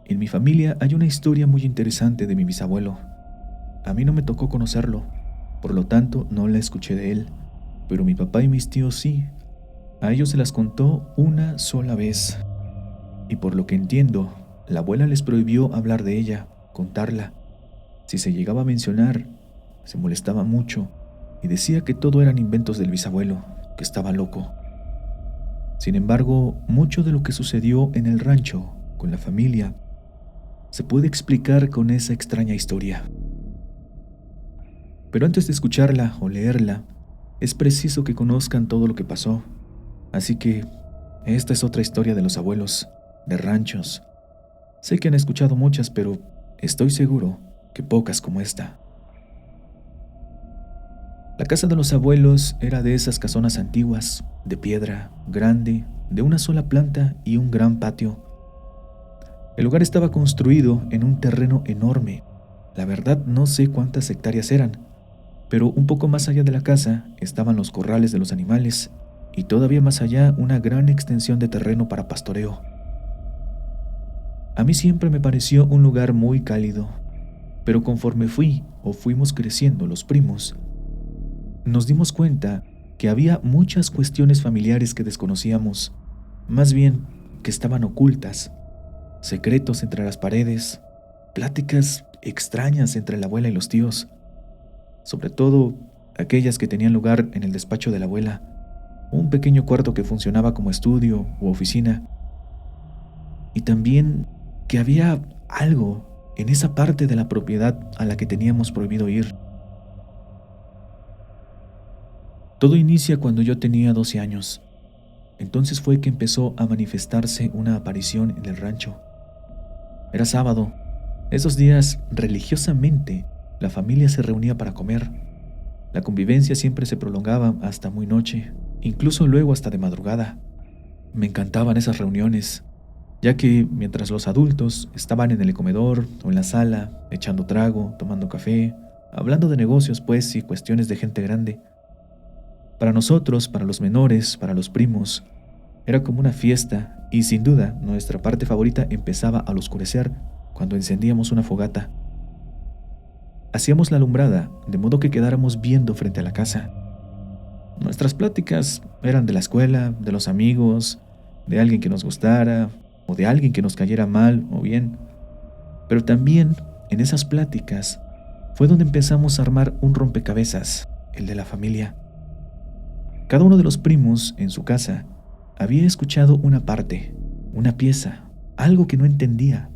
En mi familia hay una historia muy interesante de mi bisabuelo. A mí no me tocó conocerlo, por lo tanto no la escuché de él, pero mi papá y mis tíos sí. A ellos se las contó una sola vez, y por lo que entiendo, la abuela les prohibió hablar de ella, contarla. Si se llegaba a mencionar, se molestaba mucho y decía que todo eran inventos del bisabuelo, que estaba loco. Sin embargo, mucho de lo que sucedió en el rancho con la familia se puede explicar con esa extraña historia. Pero antes de escucharla o leerla, es preciso que conozcan todo lo que pasó. Así que esta es otra historia de los abuelos, de ranchos. Sé que han escuchado muchas, pero estoy seguro que pocas como esta. La casa de los abuelos era de esas casonas antiguas, de piedra, grande, de una sola planta y un gran patio. El lugar estaba construido en un terreno enorme. La verdad no sé cuántas hectáreas eran, pero un poco más allá de la casa estaban los corrales de los animales y todavía más allá una gran extensión de terreno para pastoreo. A mí siempre me pareció un lugar muy cálido, pero conforme fuimos creciendo los primos, nos dimos cuenta que había muchas cuestiones familiares que desconocíamos, más bien que estaban ocultas, secretos entre las paredes, pláticas extrañas entre la abuela y los tíos, sobre todo aquellas que tenían lugar en el despacho de la abuela, un pequeño cuarto que funcionaba como estudio u oficina, y también que había algo en esa parte de la propiedad a la que teníamos prohibido ir. Todo inicia cuando yo tenía 12 años. Entonces fue que empezó a manifestarse una aparición en el rancho. Era sábado. Esos días, religiosamente, la familia se reunía para comer. La convivencia siempre se prolongaba hasta muy noche, incluso luego hasta de madrugada. Me encantaban esas reuniones, ya que mientras los adultos estaban en el comedor o en la sala, echando trago, tomando café, hablando de negocios pues y cuestiones de gente grande, para nosotros, para los menores, para los primos, era como una fiesta y sin duda nuestra parte favorita empezaba al oscurecer cuando encendíamos una fogata. Hacíamos la alumbrada de modo que quedáramos viendo frente a la casa. Nuestras pláticas eran de la escuela, de los amigos, de alguien que nos gustara o de alguien que nos cayera mal o bien. Pero también en esas pláticas fue donde empezamos a armar un rompecabezas, el de la familia. Cada uno de los primos en su casa había escuchado una parte, una pieza, algo que no entendía.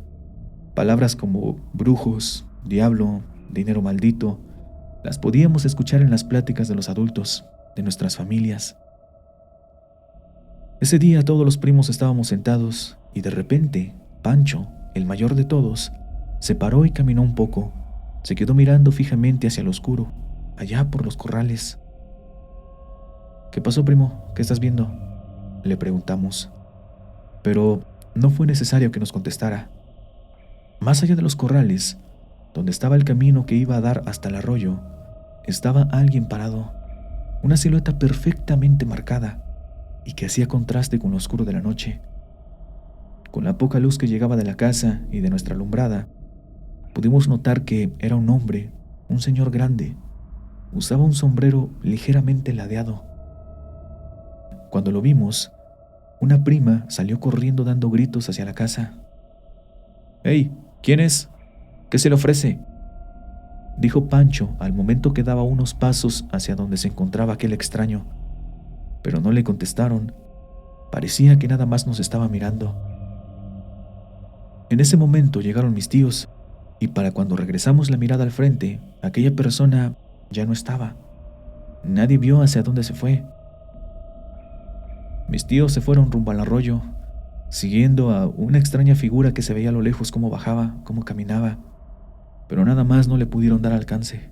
Palabras como brujos, diablo, dinero maldito, las podíamos escuchar en las pláticas de los adultos, de nuestras familias. Ese día todos los primos estábamos sentados y de repente, Pancho, el mayor de todos, se paró y caminó un poco. Se quedó mirando fijamente hacia el oscuro, allá por los corrales. ¿Qué pasó, primo? ¿Qué estás viendo?, le preguntamos. Pero no fue necesario que nos contestara. Más allá de los corrales, donde estaba el camino que iba a dar hasta el arroyo, estaba alguien parado, una silueta perfectamente marcada y que hacía contraste con lo oscuro de la noche. Con la poca luz que llegaba de la casa y de nuestra alumbrada, pudimos notar que era un hombre, un señor grande. Usaba un sombrero ligeramente ladeado. Cuando lo vimos, una prima salió corriendo dando gritos hacia la casa. «¡Hey! ¿Quién es? ¿Qué se le ofrece?», dijo Pancho al momento que daba unos pasos hacia donde se encontraba aquel extraño. Pero no le contestaron. Parecía que nada más nos estaba mirando. En ese momento llegaron mis tíos, y para cuando regresamos la mirada al frente, aquella persona ya no estaba. Nadie vio hacia dónde se fue. Mis tíos se fueron rumbo al arroyo, siguiendo a una extraña figura que se veía a lo lejos cómo bajaba, cómo caminaba, pero nada más no le pudieron dar alcance.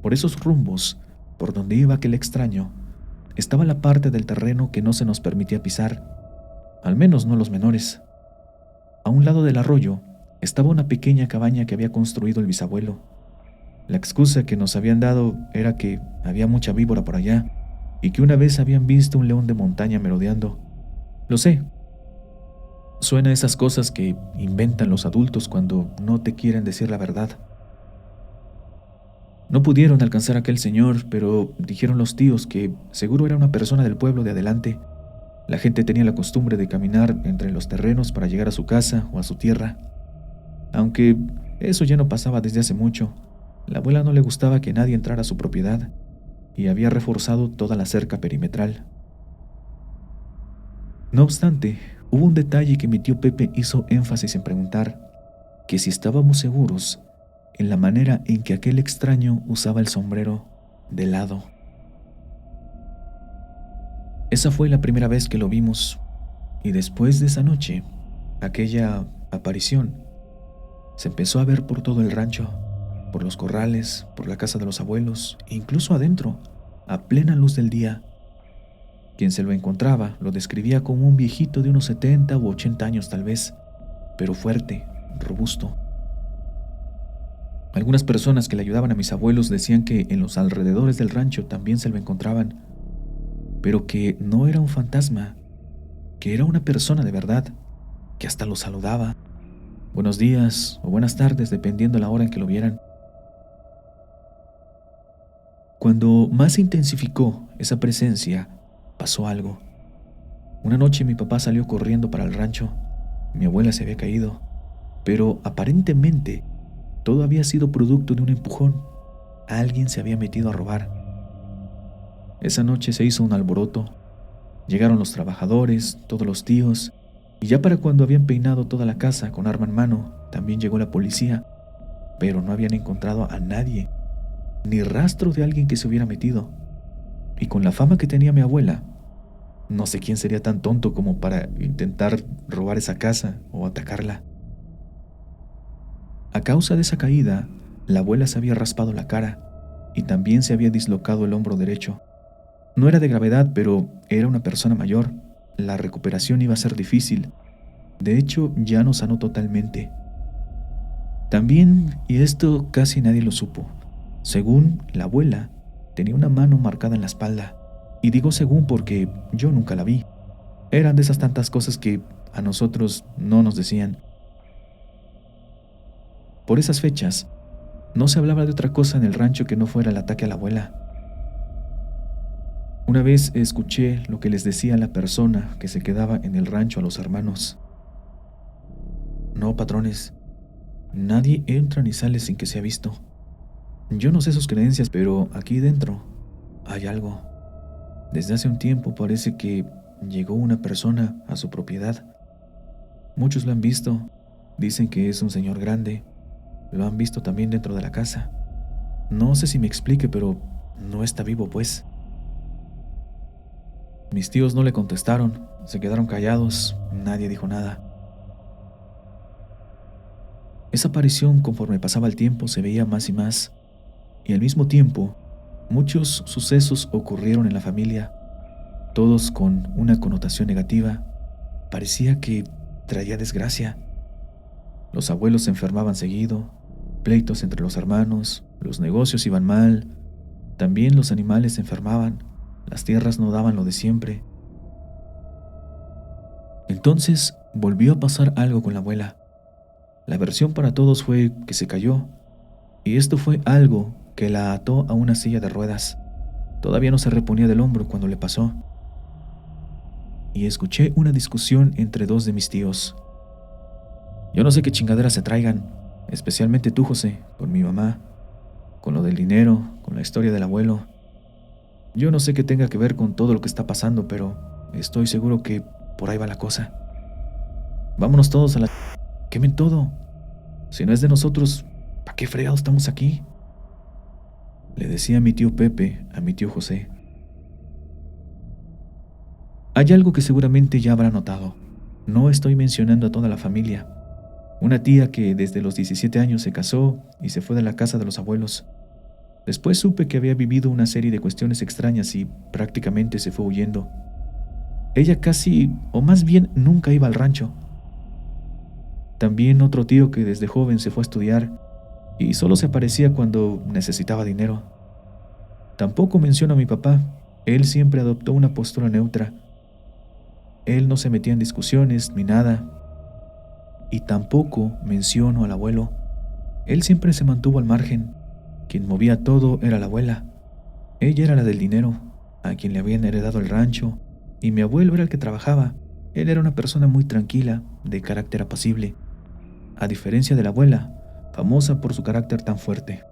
Por esos rumbos, por donde iba aquel extraño, estaba la parte del terreno que no se nos permitía pisar, al menos no los menores. A un lado del arroyo estaba una pequeña cabaña que había construido el bisabuelo. La excusa que nos habían dado era que había mucha víbora por allá y que una vez habían visto un león de montaña merodeando. Lo sé. Suena a esas cosas que inventan los adultos cuando no te quieren decir la verdad. No pudieron alcanzar a aquel señor, pero dijeron los tíos que seguro era una persona del pueblo de adelante. La gente tenía la costumbre de caminar entre los terrenos para llegar a su casa o a su tierra. Aunque eso ya no pasaba desde hace mucho, la abuela no le gustaba que nadie entrara a su propiedad y había reforzado toda la cerca perimetral. No obstante, hubo un detalle que mi tío Pepe hizo énfasis en preguntar, que si estábamos seguros en la manera en que aquel extraño usaba el sombrero de lado. Esa fue la primera vez que lo vimos, y después de esa noche, aquella aparición se empezó a ver por todo el rancho, por los corrales, por la casa de los abuelos, e incluso adentro, a plena luz del día. Quien se lo encontraba lo describía como un viejito de unos 70 u 80 años tal vez, pero fuerte, robusto. Algunas personas que le ayudaban a mis abuelos decían que en los alrededores del rancho también se lo encontraban, pero que no era un fantasma, que era una persona de verdad, que hasta lo saludaba. Buenos días o buenas tardes, dependiendo la hora en que lo vieran. Cuando más se intensificó esa presencia, pasó algo. Una noche mi papá salió corriendo para el rancho. Mi abuela se había caído, pero aparentemente todo había sido producto de un empujón. Alguien se había metido a robar. Esa noche se hizo un alboroto. Llegaron los trabajadores, todos los tíos, y ya para cuando habían peinado toda la casa con arma en mano, también llegó la policía, pero no habían encontrado a nadie, ni rastro de alguien que se hubiera metido. Y con la fama que tenía mi abuela, no sé quién sería tan tonto como para intentar robar esa casa o atacarla. A causa de esa caída, la abuela se había raspado la cara y también se había dislocado el hombro derecho. No era de gravedad, pero era una persona mayor. La recuperación iba a ser difícil. De hecho, ya no sanó totalmente. También, y esto casi nadie lo supo, según la abuela, tenía una mano marcada en la espalda. Y digo según porque yo nunca la vi. Eran de esas tantas cosas que a nosotros no nos decían. Por esas fechas, no se hablaba de otra cosa en el rancho que no fuera el ataque a la abuela. Una vez escuché lo que les decía la persona que se quedaba en el rancho a los hermanos. No, patrones, nadie entra ni sale sin que sea visto. Yo no sé sus creencias, pero aquí dentro hay algo. Desde hace un tiempo parece que llegó una persona a su propiedad. Muchos lo han visto, dicen que es un señor grande. Lo han visto también dentro de la casa. No sé si me explique, pero no está vivo, pues. Mis tíos no le contestaron, se quedaron callados, nadie dijo nada. Esa aparición, conforme pasaba el tiempo, se veía más y más, y al mismo tiempo, muchos sucesos ocurrieron en la familia, todos con una connotación negativa. Parecía que traía desgracia. Los abuelos se enfermaban seguido, pleitos entre los hermanos, los negocios iban mal, también los animales se enfermaban, las tierras no daban lo de siempre. Entonces volvió a pasar algo con la abuela. La versión para todos fue que se cayó, y esto fue algo que la ató a una silla de ruedas. Todavía no se reponía del hombro cuando le pasó. Y escuché una discusión entre dos de mis tíos. Yo no sé qué chingaderas se traigan, especialmente tú, José, con mi mamá, con lo del dinero, con la historia del abuelo. Yo no sé qué tenga que ver con todo lo que está pasando, pero estoy seguro que por ahí va la cosa. Vámonos todos a la... Quemen todo. Si no es de nosotros, ¿para qué fregados estamos aquí? Le decía a mi tío Pepe, a mi tío José. Hay algo que seguramente ya habrá notado. No estoy mencionando a toda la familia. Una tía que desde los 17 años se casó y se fue de la casa de los abuelos. Después supe que había vivido una serie de cuestiones extrañas y prácticamente se fue huyendo. Ella casi, o más bien nunca iba al rancho. También otro tío que desde joven se fue a estudiar y solo se aparecía cuando necesitaba dinero. Tampoco menciono a mi papá. Él siempre adoptó una postura neutra. Él no se metía en discusiones ni nada. y tampoco menciono al abuelo. Él siempre se mantuvo al margen. Quien movía todo era la abuela. Ella era la del dinero, a quien le habían heredado el rancho, y mi abuelo era el que trabajaba. Él era una persona muy tranquila, de carácter apacible, a diferencia de la abuela, famosa por su carácter tan fuerte.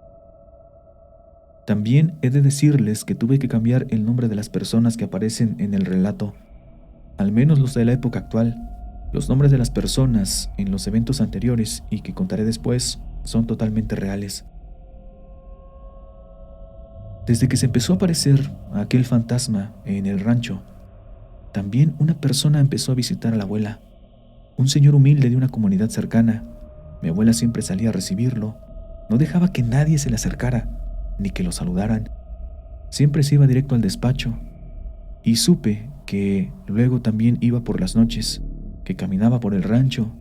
También he de decirles que tuve que cambiar el nombre de las personas que aparecen en el relato, al menos los de la época actual. Los nombres de las personas en los eventos anteriores y que contaré después son totalmente reales. Desde que se empezó a aparecer aquel fantasma en el rancho, también una persona empezó a visitar a la abuela, un señor humilde de una comunidad cercana. Mi abuela siempre salía a recibirlo, no dejaba que nadie se le acercara, ni que lo saludaran. Siempre se iba directo al despacho, y supe que luego también iba por las noches, que caminaba por el rancho.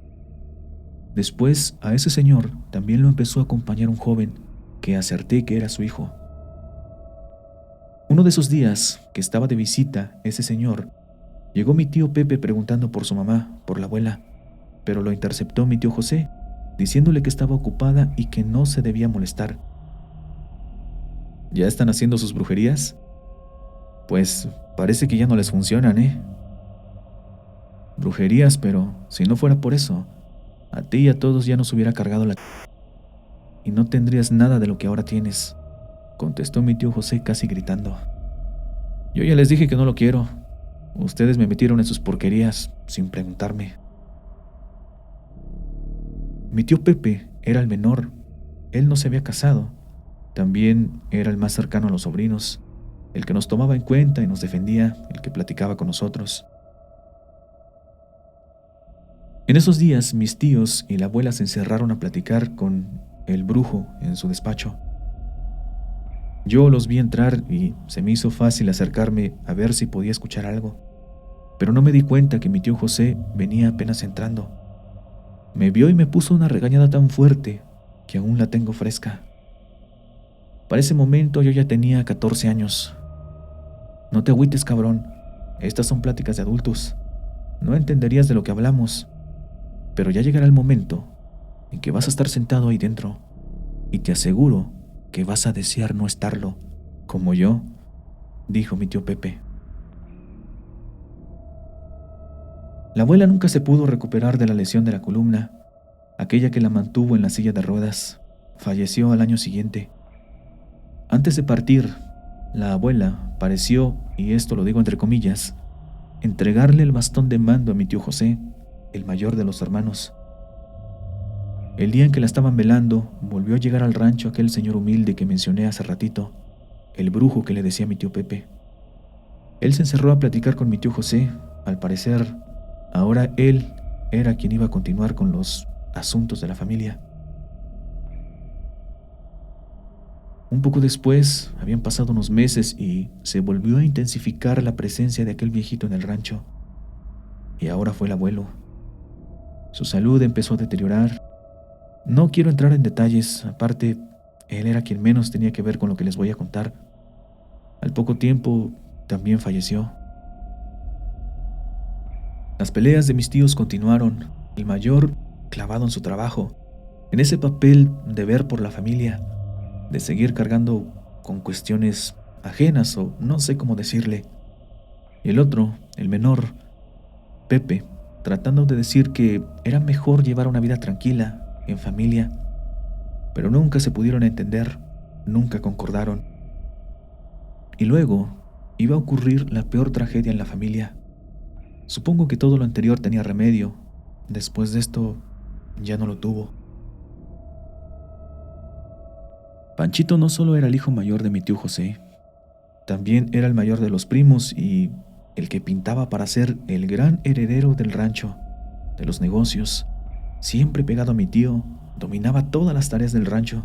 Después a ese señor también lo empezó a acompañar un joven, que acerté que era su hijo. Uno de esos días que estaba de visita ese señor, llegó mi tío Pepe preguntando por su mamá, por la abuela, pero lo interceptó mi tío José, diciéndole que estaba ocupada y que no se debía molestar. ¿Ya están haciendo sus brujerías? Pues parece que ya no les funcionan, ¿eh? Brujerías, pero si no fuera por eso, a ti y a todos ya nos hubiera cargado la y no tendrías nada de lo que ahora tienes, contestó mi tío José casi gritando. Yo ya les dije que no lo quiero. Ustedes me metieron en sus porquerías sin preguntarme. Mi tío Pepe era el menor. Él no se había casado. También era el más cercano a los sobrinos, el que nos tomaba en cuenta y nos defendía, el que platicaba con nosotros. En esos días, mis tíos y la abuela se encerraron a platicar con el brujo en su despacho. Yo los vi entrar y se me hizo fácil acercarme a ver si podía escuchar algo, pero no me di cuenta que mi tío José venía apenas entrando. Me vio y me puso una regañada tan fuerte que aún la tengo fresca. Para ese momento yo ya tenía 14 años. No te agüites, cabrón. Estas son pláticas de adultos. No entenderías de lo que hablamos, pero ya llegará el momento en que vas a estar sentado ahí dentro y te aseguro que vas a desear no estarlo, como yo, dijo mi tío Pepe. La abuela nunca se pudo recuperar de la lesión de la columna, aquella que la mantuvo en la silla de ruedas. Falleció al año siguiente. Antes de partir, la abuela pareció, y esto lo digo entre comillas, entregarle el bastón de mando a mi tío José, el mayor de los hermanos. El día en que la estaban velando, volvió a llegar al rancho aquel señor humilde que mencioné hace ratito, el brujo que le decía a mi tío Pepe. Él se encerró a platicar con mi tío José. Al parecer, ahora él era quien iba a continuar con los asuntos de la familia. Un poco después, habían pasado unos meses y se volvió a intensificar la presencia de aquel viejito en el rancho. Y ahora fue el abuelo. Su salud empezó a deteriorar. No quiero entrar en detalles, aparte, él era quien menos tenía que ver con lo que les voy a contar. Al poco tiempo, también falleció. Las peleas de mis tíos continuaron, el mayor clavado en su trabajo, en ese papel de ver por la familia, de seguir cargando con cuestiones ajenas o no sé cómo decirle. Y el otro, el menor, Pepe, tratando de decir que era mejor llevar una vida tranquila, en familia, pero nunca se pudieron entender, nunca concordaron. Y luego iba a ocurrir la peor tragedia en la familia. Supongo que todo lo anterior tenía remedio. Después de esto, ya no lo tuvo. Panchito no solo era el hijo mayor de mi tío José, también era el mayor de los primos y el que pintaba para ser el gran heredero del rancho, de los negocios. Siempre pegado a mi tío, dominaba todas las tareas del rancho,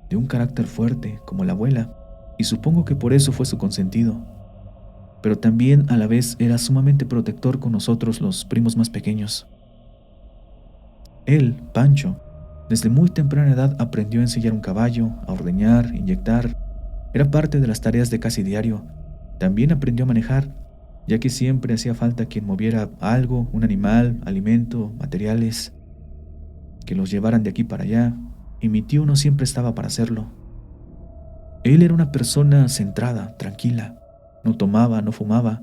de un carácter fuerte como la abuela, y supongo que por eso fue su consentido. Pero también a la vez era sumamente protector con nosotros los primos más pequeños. Él, Pancho, desde muy temprana edad aprendió a ensillar un caballo, a ordeñar, inyectar. Era parte de las tareas de casi diario. También aprendió a manejar, ya que siempre hacía falta quien moviera algo, un animal, alimento, materiales. que los llevaran de aquí para allá, y mi tío no siempre estaba para hacerlo. Él era una persona centrada, tranquila, no tomaba, no fumaba,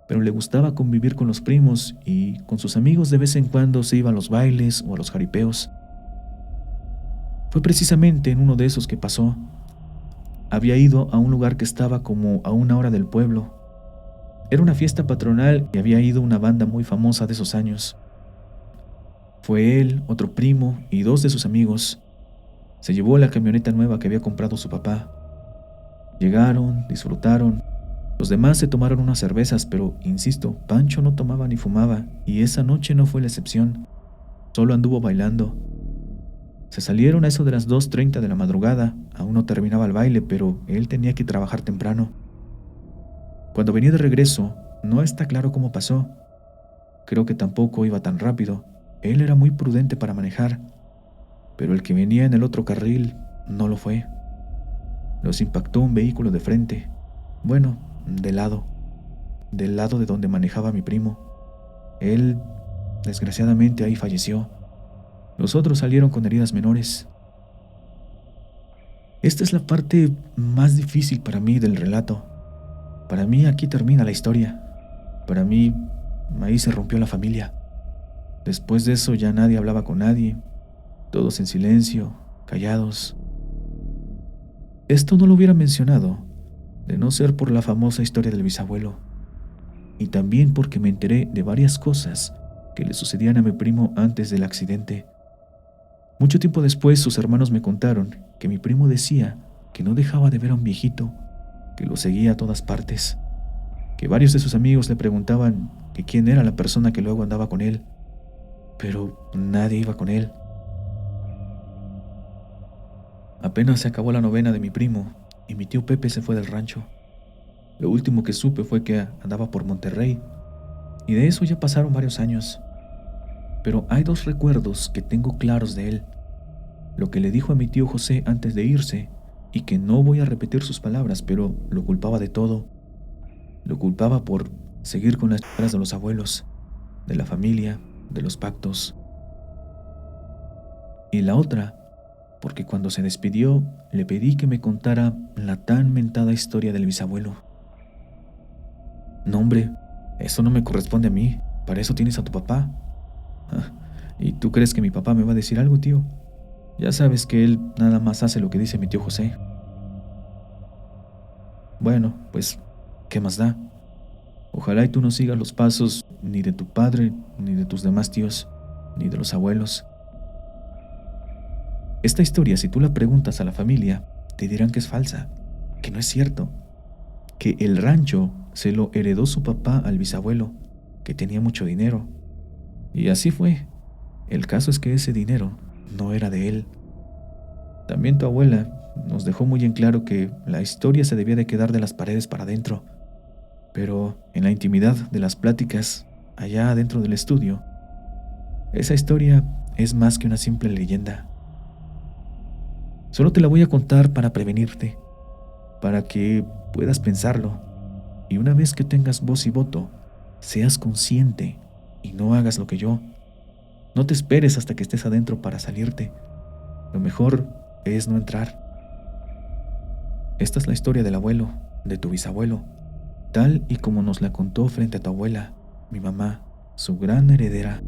pero le gustaba convivir con los primos y con sus amigos de vez en cuando se iba a los bailes o a los jaripeos. Fue precisamente en uno de esos que pasó. Había ido a un lugar que estaba como a 1 hora del pueblo. Era una fiesta patronal y había ido una banda muy famosa de esos años. Fue él, otro primo y 2 de sus amigos. Se llevó la camioneta nueva que había comprado su papá. Llegaron, disfrutaron. Los demás se tomaron unas cervezas, pero, insisto, Pancho no tomaba ni fumaba, y esa noche no fue la excepción. Solo anduvo bailando. Se salieron a eso de las 2:30 de la madrugada. Aún no terminaba el baile, pero él tenía que trabajar temprano. Cuando venía de regreso, no está claro cómo pasó. Creo que tampoco iba tan rápido. Él era muy prudente para manejar, pero el que venía en el otro carril no lo fue. Los impactó un vehículo de frente. Bueno, del lado de donde manejaba mi primo. Él, desgraciadamente, ahí falleció. Los otros salieron con heridas menores. Esta es la parte más difícil para mí del relato. Para mí aquí termina la historia. Para mí, ahí se rompió la familia. Después de eso ya nadie hablaba con nadie. Todos en silencio, callados. Esto no lo hubiera mencionado, de no ser por la famosa historia del bisabuelo. Y también porque me enteré de varias cosas que le sucedían a mi primo antes del accidente. Mucho tiempo después sus hermanos me contaron que mi primo decía que no dejaba de ver a un viejito, que lo seguía a todas partes, que varios de sus amigos le preguntaban que quién era la persona que luego andaba con él, pero nadie iba con él. Apenas se acabó la novena de mi primo y mi tío Pepe se fue del rancho. Lo último que supe fue que andaba por Monterrey, y de eso ya pasaron varios años. Pero hay 2 recuerdos que tengo claros de él. Lo que le dijo a mi tío José antes de irse, y que no voy a repetir sus palabras, pero lo culpaba de todo. Lo culpaba por seguir con las charlas de los abuelos, de la familia, de los pactos. Y la otra, porque cuando se despidió le pedí que me contara la tan mentada historia del bisabuelo. No, hombre, eso no me corresponde a mí, para eso tienes a tu papá. Ah, ¿y tú crees que mi papá me va a decir algo, tío? Ya sabes que él nada más hace lo que dice mi tío José. Bueno, pues, ¿qué más da? Ojalá y tú no sigas los pasos ni de tu padre, ni de tus demás tíos, ni de los abuelos. Esta historia, si tú la preguntas a la familia, te dirán que es falsa, que no es cierto, que el rancho se lo heredó su papá al bisabuelo, que tenía mucho dinero. Y así fue. El caso es que ese dinero no era de él. También tu abuela nos dejó muy en claro que la historia se debía de quedar de las paredes para adentro, pero en la intimidad de las pláticas, allá adentro del estudio, esa historia es más que una simple leyenda. Solo te la voy a contar para prevenirte, para que puedas pensarlo, y una vez que tengas voz y voto, seas consciente y no hagas lo que yo. No te esperes hasta que estés adentro para salirte. Lo mejor es no entrar. Esta es la historia del abuelo, de tu bisabuelo, tal y como nos la contó frente a tu abuela, mi mamá, su gran heredera.